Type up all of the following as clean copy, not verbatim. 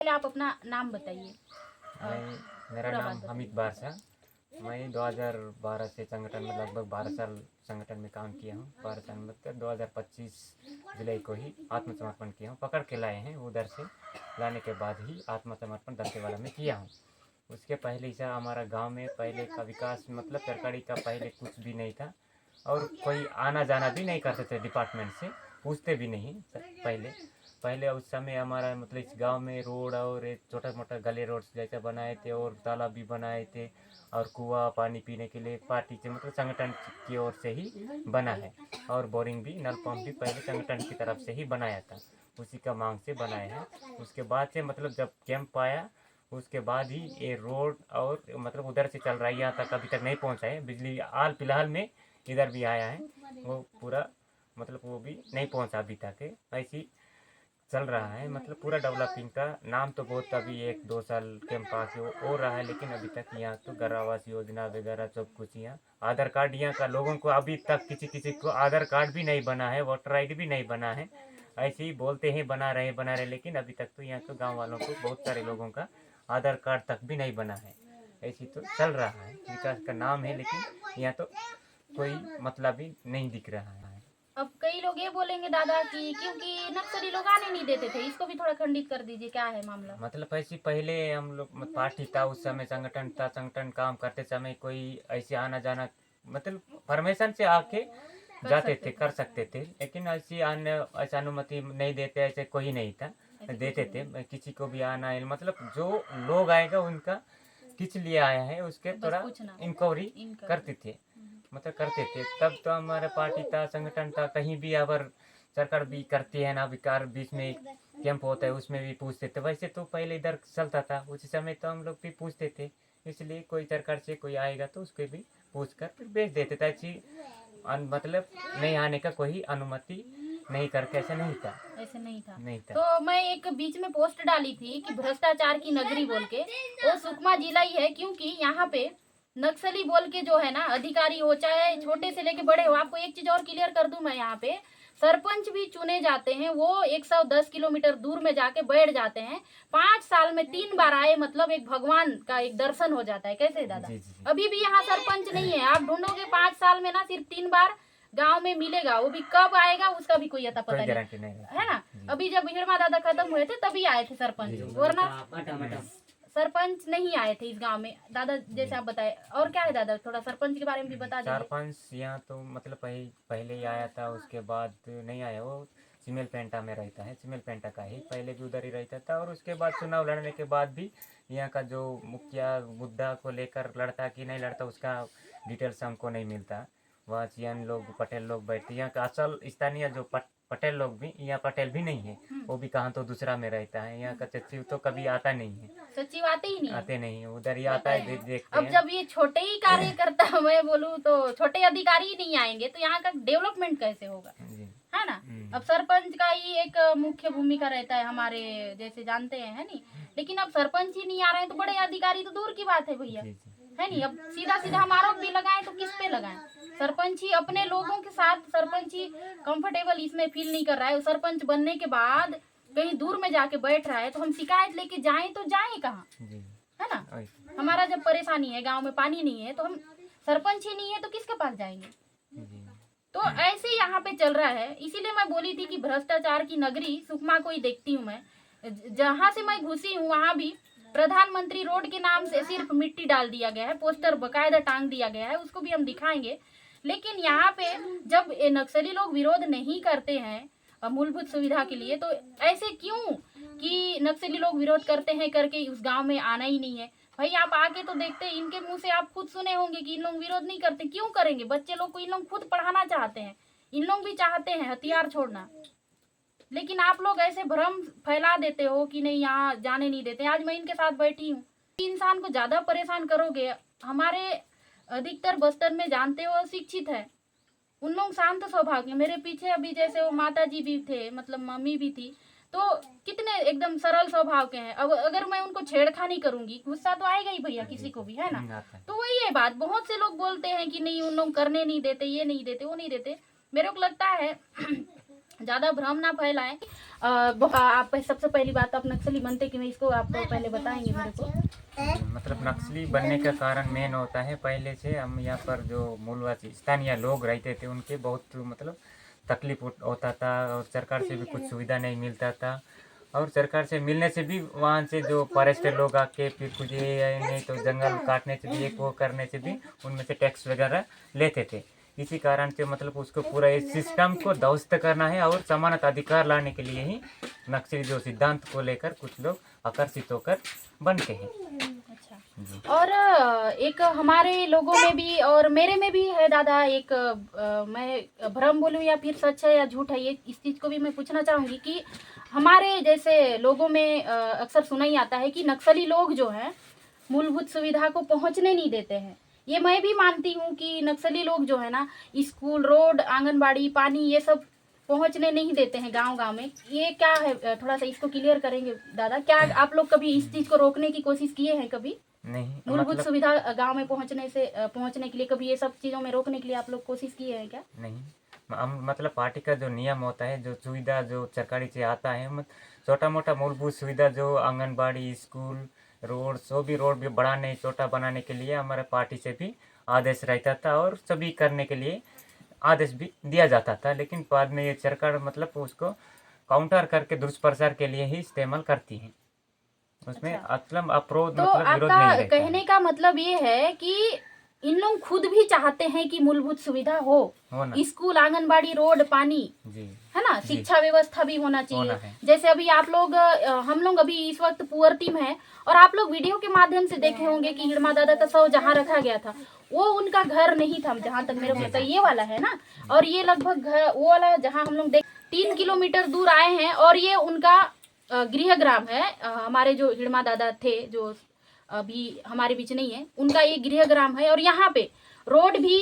पहले आप अपना नाम बताइए। मेरा नाम हमीद बारसा। मैं 2012 से संगठन में लगभग 12 साल संगठन में काम किया हूँ। 12 साल मतलब 2025 जुलाई को ही आत्मसमर्पण किया हूँ। पकड़ के लाए हैं, उधर से लाने के बाद ही आत्मसमर्पण दंतेवाड़ा में किया हूँ। उसके पहले से हमारा गांव में पहले का विकास मतलब सरकारी का पहले कुछ भी नहीं था, और कोई आना जाना भी नहीं करते थे, डिपार्टमेंट से पूछते भी नहीं। पहले उस समय हमारा मतलब इस गांव में रोड और एक छोटा मोटा गले रोड जैसे बनाए थे, और तालाब भी बनाए थे, और कुआं पानी पीने के लिए पार्टी से मतलब संगठन की ओर से ही बना है, और बोरिंग भी नल पंप भी पहले संगठन की तरफ से ही बनाया था, उसी का मांग से बनाए हैं। उसके बाद से मतलब जब कैंप आया उसके बाद ही ये रोड और मतलब उधर से चल रहा है, यहाँ तक अभी तक नहीं पहुँचा है। बिजली हाल फिलहाल में इधर भी आया है, वो पूरा मतलब वो भी नहीं पहुँचा अभी तक है। ऐसी चल रहा है, मतलब पूरा डेवलपिंग का नाम तो बहुत अभी 1-2 साल कैंप आके हो रहा है, लेकिन अभी तक यहाँ तो घर आवास योजना वगैरह सब कुछ यहाँ आधार कार्ड यहाँ का लोगों को अभी तक किसी को आधार कार्ड भी नहीं बना है, वोटर आई डी भी नहीं बना है। ऐसे ही बोलते हैं बना रहे, लेकिन अभी तक तो यहाँ के गाँव वालों को बहुत सारे लोगों का आधार कार्ड तक भी नहीं बना है। ऐसी तो चल रहा है, विकास का नाम है, लेकिन यहाँ तो कोई मतलब ही नहीं दिख रहा है। अब कई लोग ये बोलेंगे दादा कि क्योंकि नक्सली लोग आने नहीं देते थे, इसको भी थोड़ा खंडित कर दीजिए, क्या है मामला? मतलब ऐसी पहले हम लोग पार्टी था, उस समय संगठन था, संगठन काम करते समय कोई ऐसे आना जाना मतलब परमिशन से आके जाते थे, कर सकते थे, लेकिन ऐसी अन्य ऐसा अनुमति नहीं देते, ऐसे कोई नहीं था देते थे किसी को भी आना है। मतलब जो लोग आएगा उनका किस लिए आया है उसके थोड़ा इंक्वायरी करते थे, मतलब करते थे। तब तो हमारा पार्टी था, संगठन था, कहीं भी अगर सरकार भी करती है ना विकार बीच में कैंप होता है उसमें भी पूछते थे। वैसे तो पहले इधर चलता था, उस समय तो हम लोग भी पूछते थे, इसलिए कोई सरकार से कोई आएगा तो उसको भी पूछ कर फिर भेज देते थे। ऐसी मतलब नहीं आने का कोई अनुमति नहीं करके ऐसा नहीं था, नहीं था। तो मैं एक बीच में पोस्ट डाली थी कि भ्रष्टाचार की नगरी बोल के, वो सुकमा जिला ही है, क्योंकि यहाँ पे नक्सली बोल के जो है ना अधिकारी हो, चाहे छोटे से लेके बड़े हो। आपको एक चीज और क्लियर कर दूं मैं, यहाँ पे सरपंच भी चुने जाते हैं, वो 110 किलोमीटर दूर में जाके बैठ जाते हैं। 5 साल में 3 बार आए, मतलब एक भगवान का एक दर्शन हो जाता है। कैसे दादा? जी, जी। अभी भी यहाँ सरपंच नहीं है, आप ढूंढोगे 5 साल में ना सिर्फ 3 बार गांव में मिलेगा, वो भी कब आएगा उसका भी कोई अता पता नहीं है ना। अभी जब हिड़मा दादा खत्म हुए थे तभी आए थे सरपंच, वरना सरपंच नहीं आए थे इस गांव में। दादा जैसे आप बताए, और क्या है दादा, थोड़ा सरपंच के बारे में भी बता दीजिए। सरपंच यहाँ तो मतलब पहले ही आया था, उसके बाद नहीं आया। वो सिमल पेंटा में रहता है, सिमल पेंटा का ही पहले भी उधर ही रहता था, और उसके बाद चुनाव लड़ने के बाद भी यहाँ का जो मुखिया मुद्दा को लेकर लड़ता कि नहीं लड़ता उसका डिटेल्स हमको नहीं मिलता। वहाँ चियन लोग पटेल लोग बैठते, यहाँ का असल स्थानीय जो पटेल लोग भी, यहाँ पटेल भी नहीं है, वो भी कहाँ तो दूसरा में रहता है। यहाँ का सचिव तो कभी आता नहीं है, सचिव आते ही नहीं, आते नहीं, उधर ही आता है, देखते अब जब ये छोटे ही कार्यकर्ता मैं बोलूँ तो छोटे अधिकारी ही नहीं आएंगे तो यहाँ का डेवलपमेंट कैसे होगा, है ना। अब सरपंच का ही एक मुख्य भूमिका रहता है हमारे जैसे, जानते हैं, है नहीं। लेकिन अब सरपंच ही नहीं आ रहे हैं तो बड़े अधिकारी तो दूर की बात है भैया, है नहीं। अब सीधा सीधा हम आरोप भी लगाएं तो किस पे लगाएं? सरपंच ही अपने लोगों के साथ, सरपंच ही कंफर्टेबल इसमें फील नहीं कर रहा है। सरपंच बनने के बाद कहीं दूर में जाके बैठ रहा है, तो हम शिकायत लेके जाएं तो जाएं कहाँ, है ना। हमारा जब परेशानी है, गांव में पानी नहीं है, तो हम सरपंच ही नहीं है तो किसके पास जाएंगे? तो ऐसे यहाँ पे चल रहा है। इसीलिए मैं बोली थी कि भ्रष्टाचार की नगरी सुकमा को ही देखती हूँ मैं। जहाँ से मैं घुसी हूँ वहां भी प्रधानमंत्री रोड के नाम से सिर्फ मिट्टी डाल दिया गया है, पोस्टर बकायदा टांग दिया गया है, उसको भी हम दिखाएंगे। लेकिन यहाँ पे जब नक्सली लोग विरोध नहीं करते हैं मूलभूत सुविधा के लिए, तो ऐसे क्यों कि नक्सली लोग विरोध करते हैं करके उस गांव में आना ही नहीं है? भाई आप आके तो देखते, इनके मुंह से आप खुद सुने होंगे कि इन लोग विरोध नहीं करते। क्यों करेंगे? बच्चे लोग को इन लोग खुद पढ़ाना चाहते हैं, इन लोग भी चाहते हैं हथियार छोड़ना। लेकिन आप लोग ऐसे भ्रम फैला देते हो कि नहीं यहाँ जाने नहीं देते। आज मैं इनके साथ बैठी हूँ, इंसान को ज्यादा परेशान करोगे। हमारे अधिकतर बस्तर में जानते हो शिक्षित है, उन लोग शांत स्वभाव के। मेरे पीछे अभी जैसे वो माता जी भी थे, मतलब मम्मी भी थी, तो कितने एकदम सरल स्वभाव के हैं। अब अगर मैं उनको छेड़खानी करूंगी, गुस्सा तो आएगा ही भैया किसी को भी, है ना। तो वही है बात। बहुत से लोग बोलते हैं कि नहीं उन लोग करने नहीं देते, ये नहीं देते, वो नहीं देते। मेरे को लगता है ज्यादा भ्रम ना फैलाएं। आप सबसे पहली बात, आप नक्सली बनते कि मैं इसको आपको पहले बताएंगे मेरे को। मतलब नक्सली बनने का कारण मेन होता है, पहले से हम यहाँ पर जो मूलवासी स्थानीय लोग रहते थे उनके बहुत मतलब तकलीफ होता था, और सरकार से भी कुछ सुविधा नहीं मिलता था, और सरकार से मिलने से भी वहाँ से जो फॉरेस्टर लोग आके फिर कुछ ये नहीं तो जंगल काटने से भी, एक वो करने से भी उनमें से टैक्स वगैरह लेते थे। इसी कारण से मतलब उसको पूरा इस सिस्टम को ध्वस्त करना है और समानता अधिकार लाने के लिए ही नक्सली जो सिद्धांत को लेकर कुछ लोग आकर्षित होकर बनते हैं। अच्छा, और एक हमारे लोगों में भी और मेरे में भी है दादा, एक मैं भ्रम बोलूं या फिर सच है या झूठ है, ये इस चीज़ को भी मैं पूछना चाहूँगी कि हमारे जैसे लोगों में अक्सर सुना ही आता है कि नक्सली लोग जो हैं मूलभूत सुविधा को पहुंचने नहीं देते हैं। ये मैं भी मानती हूँ कि नक्सली लोग जो है ना, स्कूल, रोड, आंगनबाड़ी, पानी, ये सब पहुंचने नहीं देते हैं गांव गांव में। ये क्या है, थोड़ा सा इसको क्लियर करेंगे दादा? क्या आप लोग कभी इस चीज को रोकने की कोशिश किए हैं कभी? नहीं, मूलभूत मतलब सुविधा गांव में पहुंचने के लिए कभी ये सब चीजों में रोकने के लिए आप लोग कोशिश किए हैं क्या? नहीं, हम मतलब पार्टी का जो नियम होता है, जो सुविधा जो सरकारी से आता है, छोटा मोटा मूलभूत सुविधा जो आंगनबाड़ी, स्कूल, रोड, सो भी रोड भी बढ़ाने, छोटा बनाने के लिए हमारे पार्टी से भी आदेश रहता था और सभी करने के लिए आदेश भी दिया जाता था। लेकिन बाद में ये सरकार मतलब उसको काउंटर करके दुष्प्रचार के लिए ही इस्तेमाल करती है। उसमें अच्छा। मतलब अप्रोध तो मतलब विरोध आपका नहीं रहता कहने है। का मतलब ये है कि इन लोग खुद भी चाहते हैं कि मूलभूत सुविधा हो ना स्कूल, आंगनबाड़ी, रोड, पानी, जी, है ना, जी, शिक्षा व्यवस्था भी होना चाहिए। होना है। जैसे अभी आप लोग हम लोग अभी इस वक्त पुअर्टी में है, और आप लोग वीडियो के माध्यम से देखे होंगे कि हिड़मा दादा का शव जहाँ रखा गया था वो उनका घर नहीं था, जहाँ तक मेरे को पता है। ये वाला है ना, और ये लगभग वो वाला जहाँ हम लोग देख 3 किलोमीटर दूर आए हैं, और ये उनका गृह ग्राम है। हमारे जो हिड़मा दादा थे, जो अभी हमारे बीच नहीं है, उनका ये गृह ग्राम है। और यहाँ पे रोड भी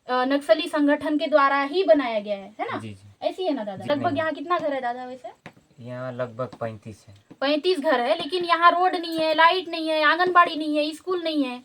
नक्सली संगठन के द्वारा ही बनाया गया है ना? जी, जी। ऐसी है ना दादा? लगभग यहाँ कितना घर है दादा वैसे? यहाँ लगभग 35 है। 35 घर है, लेकिन यहाँ रोड नहीं है, लाइट नहीं है, आंगनबाड़ी नहीं है, स्कूल नहीं है।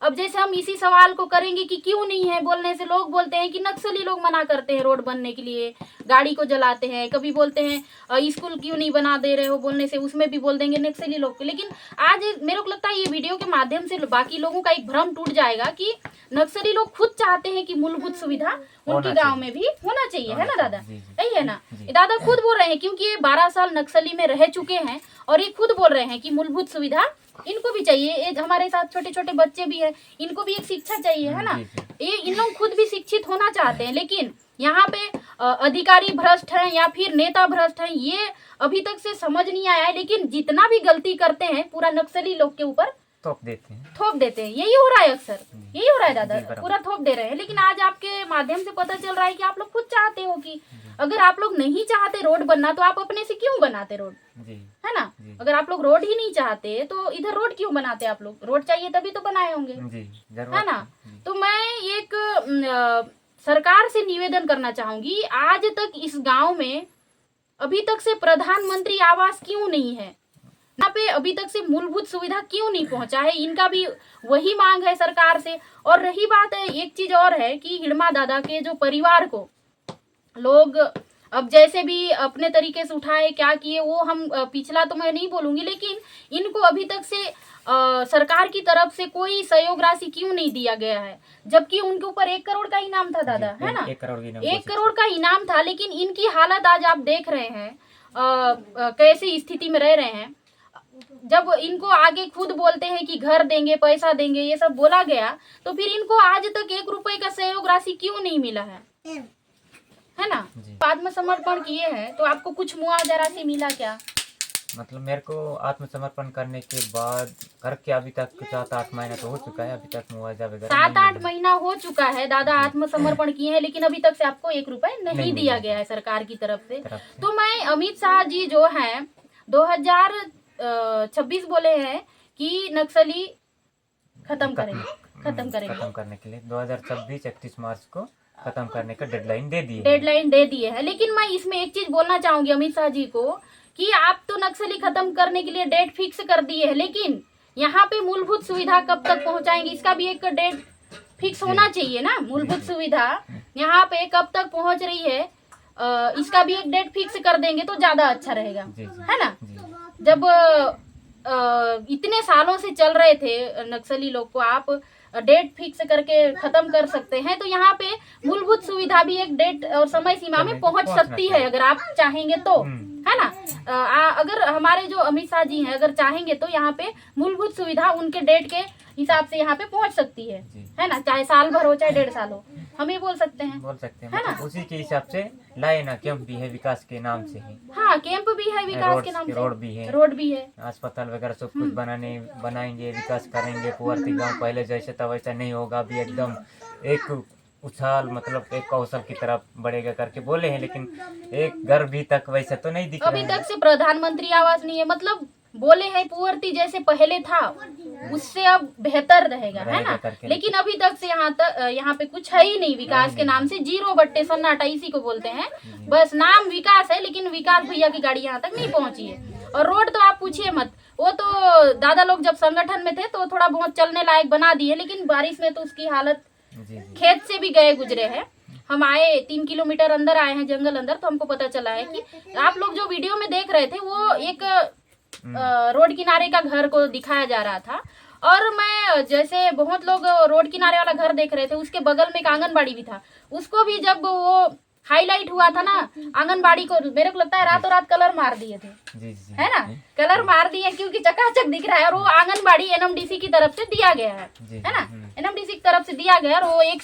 अब जैसे हम इसी सवाल को करेंगे कि क्यों नहीं है, बोलने से लोग बोलते हैं कि नक्सली लोग मना करते हैं रोड बनने के लिए, गाड़ी को जलाते हैं। कभी बोलते हैं स्कूल क्यों नहीं बना दे रहे हो, बोलने से उसमें भी बोल देंगे नक्सली लोग। लेकिन आज मेरे को लगता है ये वीडियो के माध्यम से बाकी लोगों का एक भ्रम टूट जाएगा कि नक्सली लोग खुद चाहते हैं कि मूलभूत सुविधा उनके गाँव में भी होना चाहिए, है ना दादा? यही है ना? दादा खुद बोल रहे हैं, क्योंकि ये 12 साल नक्सली में रह चुके हैं, और ये खुद बोल रहे हैं कि मूलभूत सुविधा इनको भी चाहिए। ये हमारे साथ छोटे छोटे बच्चे भी हैं, इनको भी एक शिक्षा चाहिए, है ना? ये इन लोग खुद भी शिक्षित होना चाहते हैं, लेकिन यहाँ पे अधिकारी भ्रष्ट हैं या फिर नेता भ्रष्ट हैं, ये अभी तक से समझ नहीं आया है। लेकिन जितना भी गलती करते हैं पूरा नक्सली लोग के ऊपर थोप देते हैं। यही हो रहा है, अक्सर यही हो रहा है दादा, पूरा थोप दे रहे हैं। लेकिन आज आपके माध्यम से पता चल रहा है कि आप लोग खुद चाहते हो कि अगर आप लोग नहीं चाहते रोड बनना तो आप अपने से क्यों बनाते रोड, है ना? अगर आप लोग रोड ही नहीं चाहते तो इधर रोड क्यों बनाते? आप लोग रोड चाहिए तभी तो बनाए होंगे, है ना? तो मैं एक सरकार से निवेदन करना चाहूंगी, आज तक इस गांव में अभी तक से प्रधानमंत्री आवास क्यों नहीं है? यहाँ पे अभी तक से मूलभूत सुविधा क्यों नहीं पहुंचा है? इनका भी वही मांग है सरकार से। और रही बात है, एक चीज और है कि हिड़मा दादा के जो परिवार को लोग अब जैसे भी अपने तरीके से उठाए, क्या किए, वो हम पिछला तो मैं नहीं बोलूंगी, लेकिन इनको अभी तक से सरकार की तरफ से कोई सहयोग राशि क्यों नहीं दिया गया है? जबकि उनके ऊपर 1 करोड़ का इनाम था दादा, है ना? 1 करोड़ का इनाम था, लेकिन इनकी हालत आज आप देख रहे हैं कैसी स्थिति में रह रहे हैं। जब इनको आगे खुद बोलते हैं कि घर देंगे, पैसा देंगे, ये सब बोला गया, तो फिर इनको आज तक 1 रुपए का सहयोग राशि क्यों नहीं मिला है ना? आत्मसमर्पण किए हैं तो आपको कुछ मुआवजा राशि मिला क्या? मतलब मेरे को आत्मसमर्पण करने के बाद करके अभी तक 7-8 महीना तो हो चुका है, अभी तक मुआवजा वगैरह 7-8 महीना हो चुका है दादा, आत्मसमर्पण किए हैं, लेकिन अभी तक से आपको 1 रुपए नहीं दिया गया है सरकार की तरफ से। तो मैं अमित शाह जी जो है 2026 बोले हैं कि नक्सली खत्म करने के लिए 2026 31 मार्च को खत्म करने का डेडलाइन दे दिए है। लेकिन मैं इसमें एक चीज बोलना चाहूंगी अमित शाह जी को कि आप तो नक्सली खत्म करने के लिए डेट फिक्स कर दिए है, लेकिन यहाँ पे मूलभूत सुविधा कब तक पहुंचाएंगे इसका भी एक डेट फिक्स होना चाहिए ना। मूलभूत सुविधा यहाँ पे कब तक पहुंच रही है, इसका भी एक डेट फिक्स कर देंगे तो ज्यादा अच्छा रहेगा, जी जी है ना। जी जब इतने सालों से चल रहे थे नक्सली लोग को आप डेट फिक्स करके खत्म कर सकते हैं, तो यहाँ पे मूलभूत सुविधा भी एक डेट और समय सीमा में पहुंच सकती है अगर आप चाहेंगे तो, है ना। अगर हमारे जो अमित शाह जी हैं अगर चाहेंगे तो यहाँ पे मूलभूत सुविधा उनके डेट के हिसाब से यहाँ पे पहुंच सकती है ना, चाहे साल भर हो चाहे 1.5 साल हो, हम ये बोल सकते हैं, है ना। उसी के हिसाब से लाए ना, कैंप भी है विकास के नाम से ही। हाँ, कैंप भी है विकास के नाम से, रोड भी है, अस्पताल वगैरह सब कुछ बनाएंगे, विकास करेंगे। पुअर्ती गाँव पहले जैसे था वैसा नहीं होगा, अभी एकदम एक उछाल मतलब एक कौशल की तरफ बढ़ेगा करके बोले हैं, लेकिन एक घर भी तक वैसा तो नहीं दिख रहा है। अभी तक से प्रधानमंत्री आवास नहीं है, मतलब बोले हैं पुअर्ती जैसे पहले था उससे अब बेहतर रहेगा, है ना। लेकिन अभी तक से यहाँ पे कुछ है ही नहीं विकास के नाम से, 0 सन्नाटा इसी को बोलते हैं। बस नाम विकास है लेकिन विकास भैया की गाड़ी यहाँ तक नहीं पहुंची है। और रोड तो आप पूछिए मत, वो तो दादा लोग जब संगठन में थे तो थोड़ा बहुत चलने लायक बना दिए, लेकिन बारिश में तो उसकी हालत, खेत से भी गए गुजरे हैं। हम आए 3 किलोमीटर अंदर आए हैं जंगल अंदर, तो हमको पता चला है कि आप लोग जो वीडियो में देख रहे थे वो एक रोड किनारे का घर को दिखाया जा रहा था। और मैं जैसे बहुत लोग रोड किनारे वाला घर देख रहे थे, उसके बगल में एक आंगनबाड़ी भी था, उसको भी जब वो हाईलाइट हुआ था ना आंगनबाड़ी को, मेरे को लगता है रातों रात कलर मार दिए थे, है ना। कलर मार दिए क्योंकि चकाचक दिख रहा है। और वो आंगनबाड़ी एनएमडीसी की तरफ से दिया गया है ना, एनएमडीसी की तरफ से दिया गया। और वो एक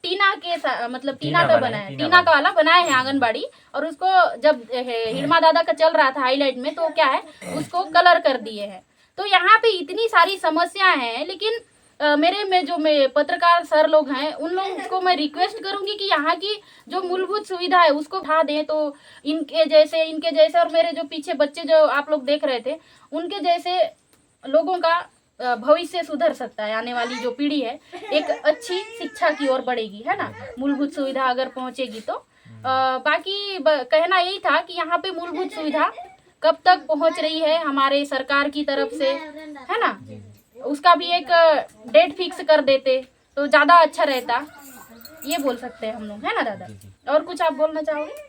टीना के मतलब टीना का बना है, टीना का वाला बनाए हैं आंगनबाड़ी। और उसको जब हिड़मा दादा का चल रहा था हाईलाइट में तो क्या है उसको कलर कर दिए हैं। तो यहाँ पे इतनी सारी समस्याएं हैं, लेकिन मेरे में जो पत्रकार सर लोग हैं उन लोगों को मैं रिक्वेस्ट करूंगी कि यहाँ की जो मूलभूत सुविधा है उसको उठा दें। तो इनके जैसे और मेरे जो पीछे बच्चे जो आप लोग देख रहे थे उनके जैसे लोगों का भविष्य सुधर सकता है। आने वाली जो पीढ़ी है एक अच्छी शिक्षा की ओर बढ़ेगी, है ना, मूलभूत सुविधा अगर पहुंचेगी तो। बाकी कहना यही था कि यहाँ पे मूलभूत सुविधा कब तक पहुंच रही है हमारे सरकार की तरफ से, है ना, उसका भी एक डेट फिक्स कर देते तो ज्यादा अच्छा रहता, ये बोल सकते हैं हम लोग, है ना दादा। और कुछ आप बोलना चाहोगे?